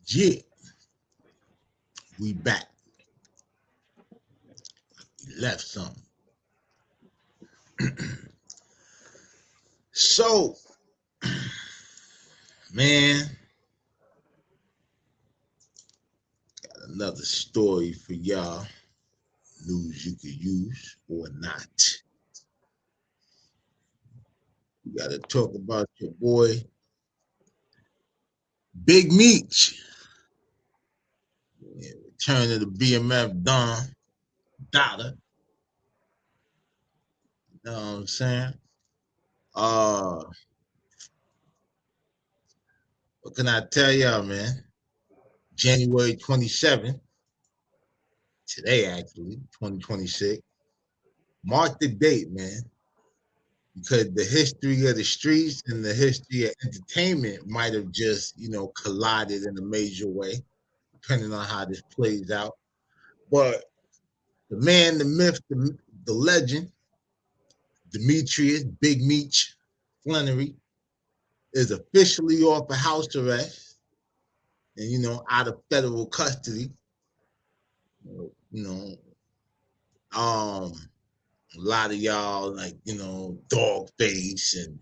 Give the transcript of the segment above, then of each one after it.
Yeah, we back. We left some. So, man, got another story for y'all. News you could use or not. We got to talk about your boy, Big Meech. Yeah, return of the BMF Don Dollar. You know what I'm saying? Uh, what can I tell y'all, man? January 27th, today actually, 2026, mark the date, man, because the history of the streets and the history of entertainment might have just, collided in a major way, depending on how this plays out. But the man, the myth, the legend, Demetrius Big Meech Flannery is officially off of house arrest and, out of federal custody. You know, um, a lot of y'all like, dog face and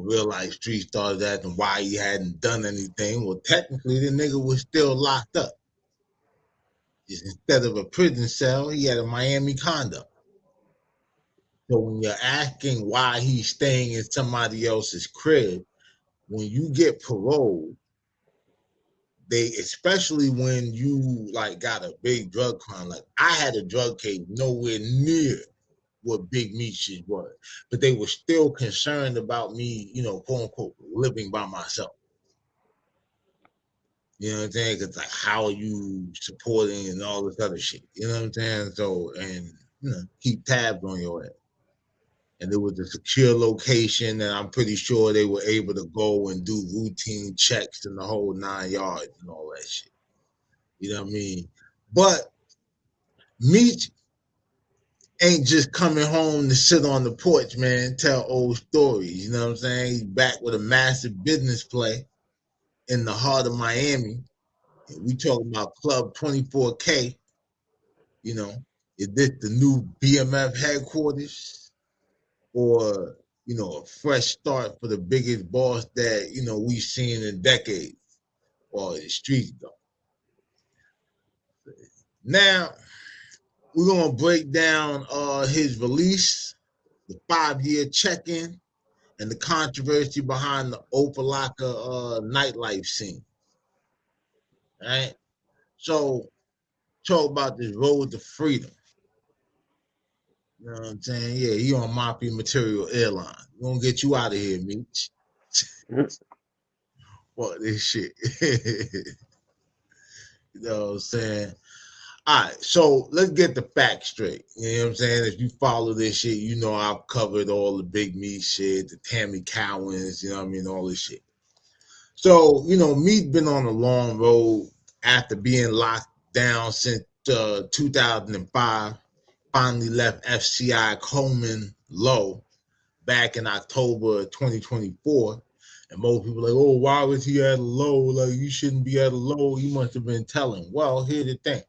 real life street stars asking why he hadn't done anything. Well, technically the nigga was still locked up. Just instead of a prison cell, he had a Miami condo. So when you're asking why he's staying in somebody else's crib, when you get paroled, they especially when you like got a big drug crime, like I had a drug case nowhere near what Big Meech was, but they were still concerned about me, quote unquote, living by myself. You know what I'm saying? Because like, how are you supporting and all this other shit? You know what I'm saying? So, and keep tabs on your head. And it was a secure location, and I'm pretty sure they were able to go and do routine checks in the whole 9 yards and all that shit. You know what I mean? But Meech ain't just coming home to sit on the porch, man, tell old stories. You know what I'm saying? He's back with a massive business play in the heart of Miami. We talking about Club 24K. You know, is this the new BMF headquarters or, a fresh start for the biggest boss that, we've seen in decades or the streets go? Now, we're going to break down his release, the 5-year check-in, and the controversy behind the Opalaka nightlife scene. All right. So, talk about this road to freedom. You know what I'm saying? Yeah, he on Mafia Material Airline. We're gonna get you out of here, Meech. Fuck this shit. You know what I'm saying? All right, so let's get the facts straight. You know what I'm saying? If you follow this shit, I've covered all the Big Meech shit, the Tammy Cowens, you know what I mean, all this shit. So, Meech been on a long road after being locked down since 2005. Finally left FCI Coleman Low back in October 2024. And most people are like, oh, why was he at a low? Like, you shouldn't be at a low. You must have been telling. Well, here's the thing.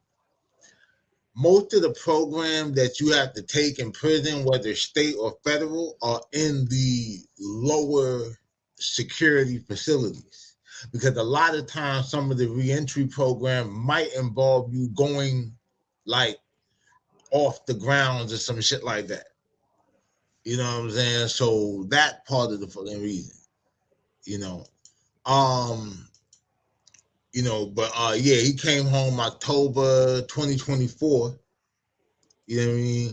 Most of the programs that you have to take in prison, whether state or federal, are in the lower security facilities. Because a lot of times some of the reentry program might involve you going like off the grounds or some shit like that. You know what I'm saying? So that part of the fucking reason, you know. Um, but yeah, he came home October 2024. You know what I mean?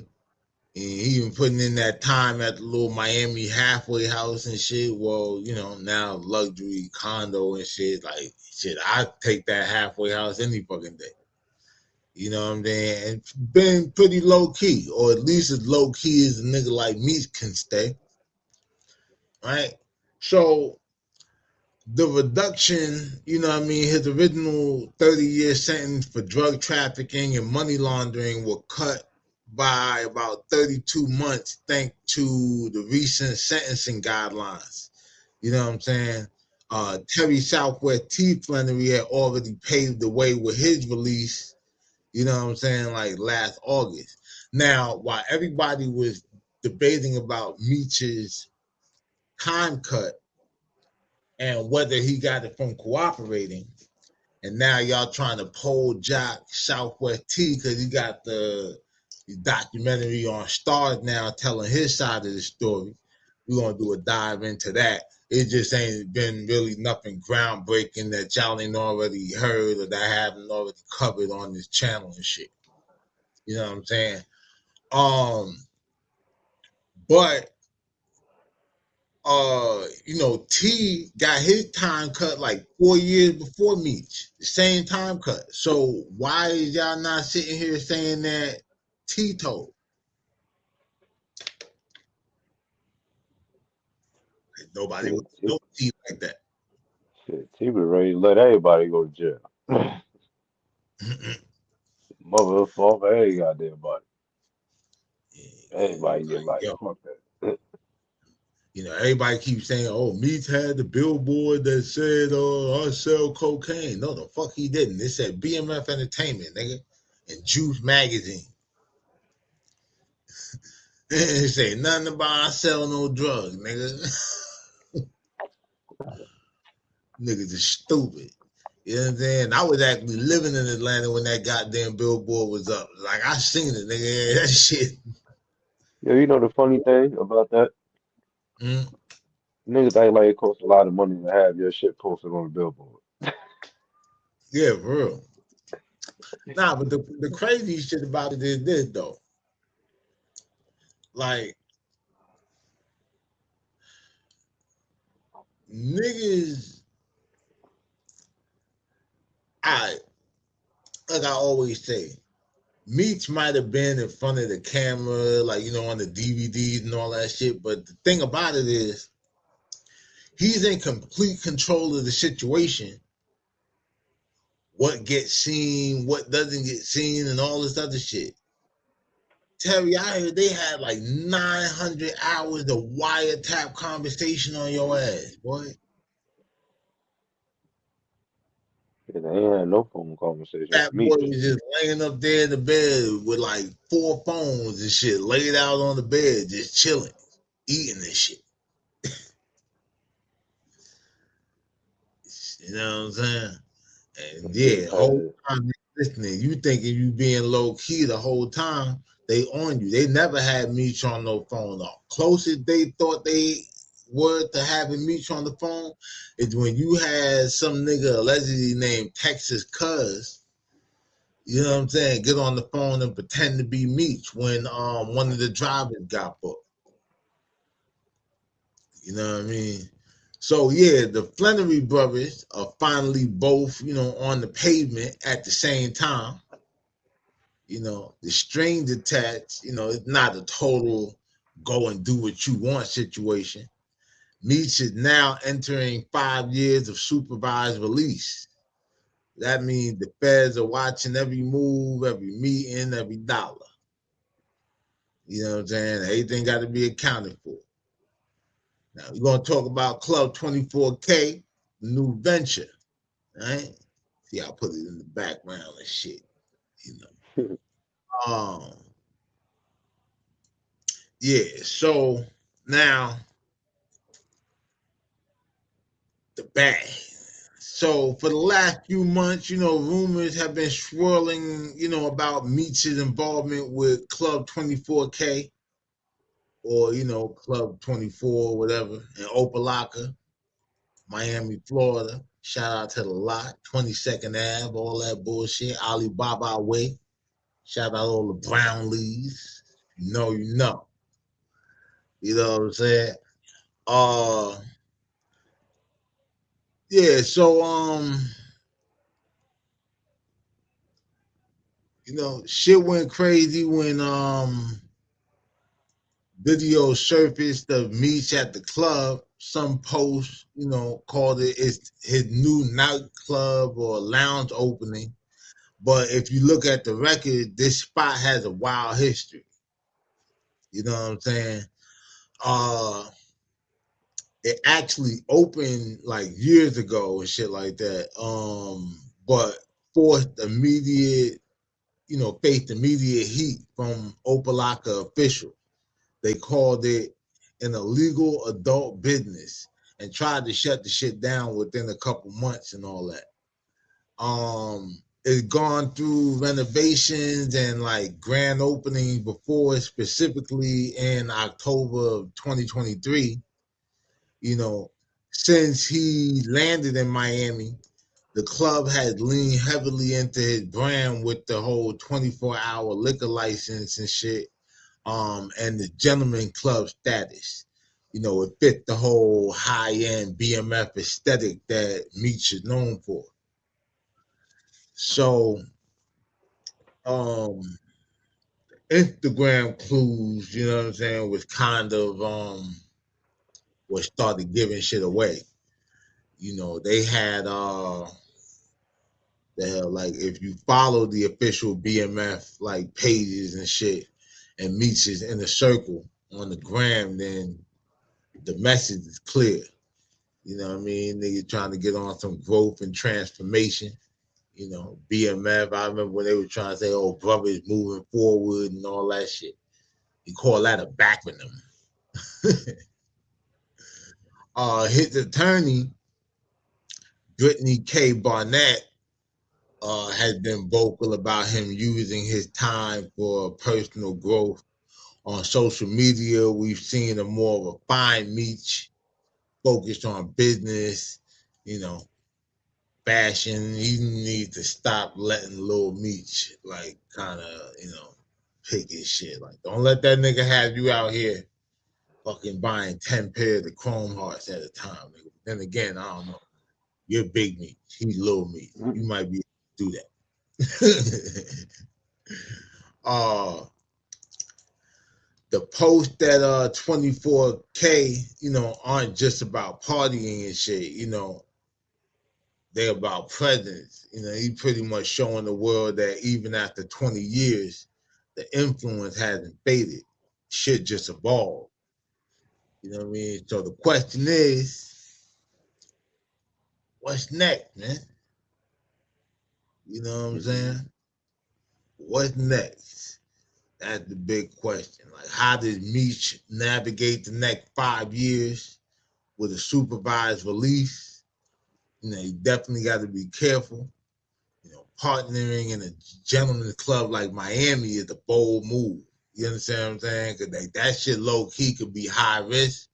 And he even putting in that time at the little Miami halfway house and shit. Well, now luxury condo and shit. Like shit, I take that halfway house any fucking day. You know what I'm saying? And been pretty low key, or at least as low key as a nigga like me can stay. Right? So the reduction, his original 30-year sentence for drug trafficking and money laundering were cut by about 32 months thanks to the recent sentencing guidelines. You know what I'm saying? Terry Southwest T. Flannery had already paved the way with his release, you know what I'm saying, like last August. Now, while everybody was debating about Meech's time cut and whether he got it from cooperating, and now y'all trying to pole jock Southwest T because he got the documentary on Stars now telling his side of the story. We're gonna do a dive into that. It just ain't been really nothing groundbreaking that y'all ain't already heard or that I haven't already covered on this channel and shit. You know what I'm saying? Um, but T got his time cut like 4 years before Meech, the same time cut. So why is y'all not sitting here saying that T told? Nobody Shit, would know T like that. He was ready to let everybody go to jail. Mother for every goddamn body. Everybody get Like, life. yo, Fuck that. everybody keeps saying, "Oh, Meech had the billboard that said, I sell cocaine." No, the fuck he didn't. It said BMF Entertainment, nigga, and Juice Magazine. It say nothing about I sell no drugs, nigga. Niggas is stupid. You know what I'm saying? I was actually living in Atlanta when that goddamn billboard was up. Like I seen it, nigga. That shit. Yo, you know the funny thing about that? Mm, Niggas act like it costs a lot of money to have your shit posted on a billboard. yeah, for real. Nah, but the crazy shit about it is this though. Like niggas, I like I always say, Meech might have been in front of the camera, like on the DVDs and all that shit. But the thing about it is, he's in complete control of the situation. What gets seen, what doesn't get seen, and all this other shit. Terry, I heard they had like 900 hours of wiretap conversation on your ass, boy. And they ain't had no phone conversation with That boy Meech. was just laying up there in the bed with like 4 phones and shit laid out on the bed, just chilling, eating this shit. You know what I'm saying? And yeah, Niggas whole had, time they listening, you thinking you being low key the whole time. They on you. They never had Meech on no phone. The closest they thought they were to having Meech on the phone is when you had some nigga allegedly named Texas Cuz, you know what I'm saying, get on the phone and pretend to be Meech when one of the drivers got booked. You know what I mean? So yeah, the Flannery brothers are finally both, on the pavement at the same time. The strings attached, it's not a total go and do what you want situation. Meech is now entering 5 years of supervised release. That means the feds are watching every move, every meeting, every dollar. You know what I'm saying? Everything got to be accounted for. Now we're gonna talk about Club 24K, the new venture, right? See, I'll put it in the background and shit. You know. Yeah. So now the bag. So for the last few months, rumors have been swirling, about Meech's involvement with Club 24K or Club 24, whatever, in Opelika, Miami, Florida. Shout out to the lot, 22nd Ave, all that bullshit. Alibaba Way. Shout out all the Brownlees. You know, you know. You know what I'm saying? Uh yeah, so shit went crazy when video surfaced of Meech at the club. Some post, called it it's his new nightclub or lounge opening. But if you look at the record, this spot has a wild history. You know what I'm saying? Uh it actually opened like years ago and shit like that. But forced immediate, faced immediate heat from Opalaka officials. They called it an illegal adult business and tried to shut the shit down within a couple months and all that. It's gone through renovations and like grand opening before, specifically in October of 2023. You know, since he landed in Miami, the club has leaned heavily into his brand with the whole 24-hour liquor license and shit, and the gentleman club status. It fit the whole high-end BMF aesthetic that Meech is known for. So, um, Instagram clues, you know what I'm saying, was kind of what started giving shit away. They had like if you follow the official BMF like pages and shit and Meets is in a circle on the gram, then the message is clear. You know what I mean? Nigga trying to get on some growth and transformation. BMF. I remember when they were trying to say, "Oh, brothers moving forward" and all that shit. He called that a backronym. His attorney, Brittany K. Barnett, has been vocal about him using his time for personal growth. On social media, we've seen a more refined Meech focused on business, you know, fashion. He needs to stop letting Lil Meech like kind of, pick his shit. Like, don't let that nigga have you out here fucking buying 10 pairs of Chrome Hearts at a time. Nigga. Then again, I don't know. You're big Meech. He's little Meech. You might be able to do that. uh the posts that 24K, aren't just about partying and shit, they're about presence. He pretty much showing the world that even after 20 years, the influence hasn't faded. Shit just evolved. You know what I mean? So the question is, what's next, man? You know what I'm Mm-hmm. saying? What's next? That's the big question. Like, how does Meech navigate the next 5 years with a supervised release? You definitely got to be careful. Partnering in a gentleman's club like Miami is a bold move. You understand what I'm saying? Because like, that shit low key could be high risk,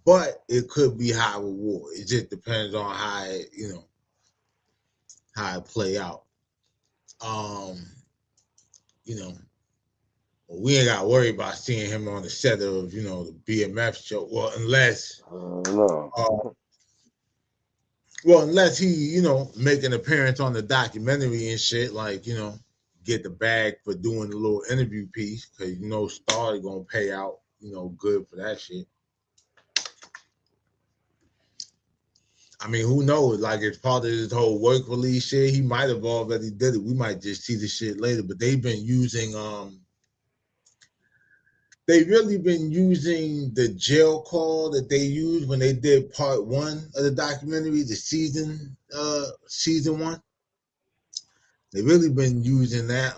but it could be high reward. It just depends on how it play out. Um, you know, we ain't got to worry about seeing him on the set of the BMF show. No. Uh, unless he make an appearance on the documentary and shit, like get the bag for doing a little interview piece because Star gonna pay out good for that shit. I mean, who knows? Like, as part of this whole work release shit, he might have already did it. We might just see the shit later. But they've been using they really been using the jail call that they used when they did part one of the documentary, the season one. They really been using that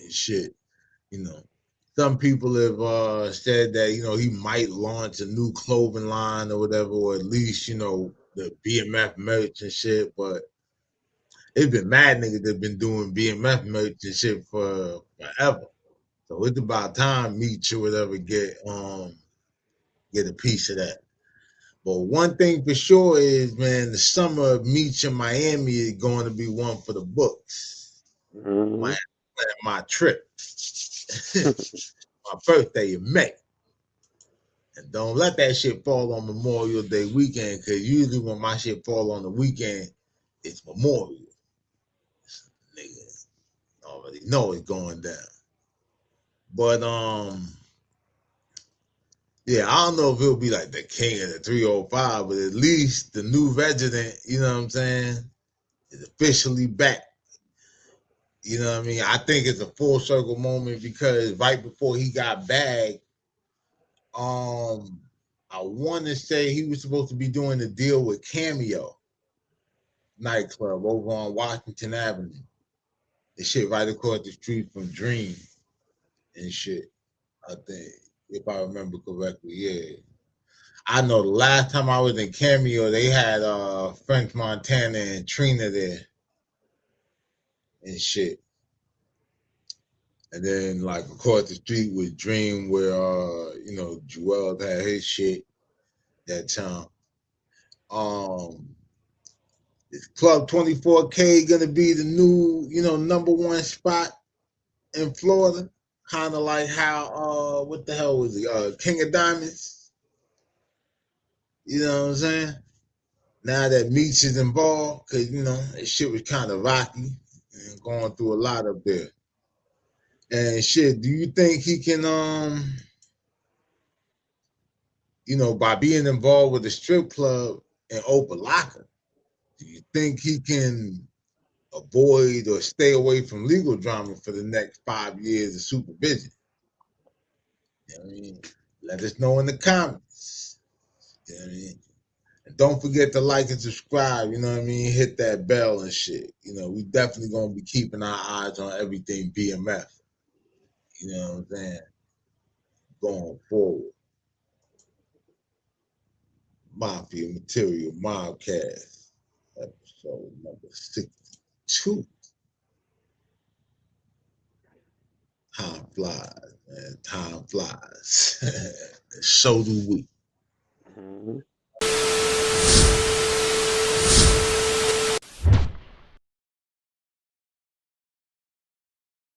shit. You know, some people have said that he might launch a new clothing line or whatever, or at least the BMF merch and shit. But it's been mad niggas that been doing BMF merch and shit for forever. So it's about time Meech or whatever get a piece of that. But one thing for sure is, man, the summer of Meech in Miami is going to be one for the books. Mm-hmm. My trip, my birthday in May. And don't let that shit fall on Memorial Day weekend, because usually when my shit fall on the weekend, it's Memorial. Nigga already know it's going down. But yeah, I don't know if he'll be like the king of the 305, but at least the new resident, you know what I'm saying, is officially back. You know what I mean? I think it's a full circle moment because right before he got bagged, um, I want to say he was supposed to be doing a deal with Cameo nightclub over on Washington Avenue. The shit right across the street from Dream and shit. I think, if I remember correctly, yeah. I know the last time I was in Cameo, they had French Montana and Trina there and shit. And then like across the street was Dream where Joel had his shit that time. Um is Club 24K gonna be the new, number one spot in Florida? Kinda like how what the hell was he? King of Diamonds? You know what I'm saying? Now that Meech is involved, because that shit was kind of rocky and going through a lot up there. And shit, do you think he can, by being involved with the strip club in Opalaka, do you think he can avoid or stay away from legal drama for the next 5 years of supervision? You know what I mean? Let us know in the comments. You know what I mean? And don't forget to like and subscribe, you know what I mean? Hit that bell and shit. We definitely gonna be keeping our eyes on everything BMF. You know what I'm saying? Going forward. Mafia Material Mobcast, episode number 62. Time flies, man. Time flies. So do we. Mhm.